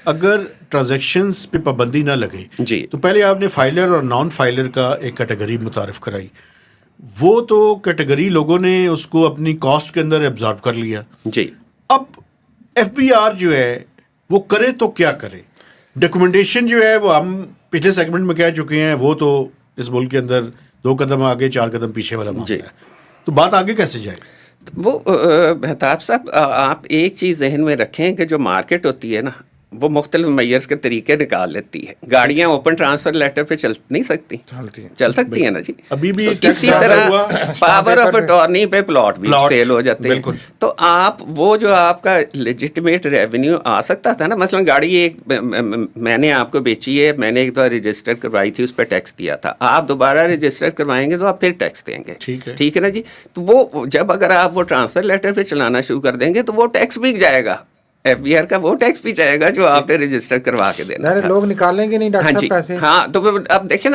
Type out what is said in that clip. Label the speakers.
Speaker 1: اگر ٹرانزیکشنز پہ پابندی نہ لگے
Speaker 2: جی
Speaker 1: تو پہلے آپ نے فائلر اور نان فائلر کا ایک کیٹیگری متعارف کرائی. وہ تو کیٹیگری لوگوں نے اس کو اپنی کاسٹ کے اندر ایبزارب کر لیا.
Speaker 2: جی
Speaker 1: اب ایف بی آر جو ہے وہ کرے تو کیا کرے؟ ڈاکومنٹیشن جو ہے وہ ہم پچھلے سیگمنٹ میں کہہ چکے ہیں, وہ تو اس ملک کے اندر 2 قدم آگے 4 قدم پیچھے والا معاملہ ہے. تو بات آگے کیسے جائے؟
Speaker 2: وہ مہتاب صاحب آپ ایک چیز ذہن میں رکھیں کہ جو مارکیٹ ہوتی ہے نا وہ مختلف میئرز کے طریقے نکال لیتی ہے. گاڑیاں اوپن ٹرانسفر لیٹر پہ چل نہیں سکتی, چل سکتی ہیں نا جی.
Speaker 1: ابھی بھی
Speaker 2: تو اسی طرح پاور آف اٹارنی پہ پلاٹ بھی سیل ہو جاتے ہیں. تو آپ وہ جو آپ کا لیجٹمیٹ ریونیو آ سکتا تھا نا, مثلا گاڑی ایک میں نے آپ کو بیچی ہے, میں نے ایک دفعہ رجسٹر کروائی تھی, اس پہ ٹیکس دیا تھا, آپ دوبارہ رجسٹر کروائیں گے تو آپ پھر ٹیکس دیں گے. ٹھیک ہے نا جی. تو وہ جب اگر آپ وہ ٹرانسفر لیٹر پہ چلانا شروع کر دیں گے تو وہ ٹیکس بھی جائے گا, ایف بی آر کا وہ ٹیکس بھی جائے گا جو آپ نے رجسٹر کروا کے دینا تھا.
Speaker 3: لوگ نکالیں گے نہیں ڈاکٹر صاحب پیسے.
Speaker 2: ہاں تو اب دیکھیں نا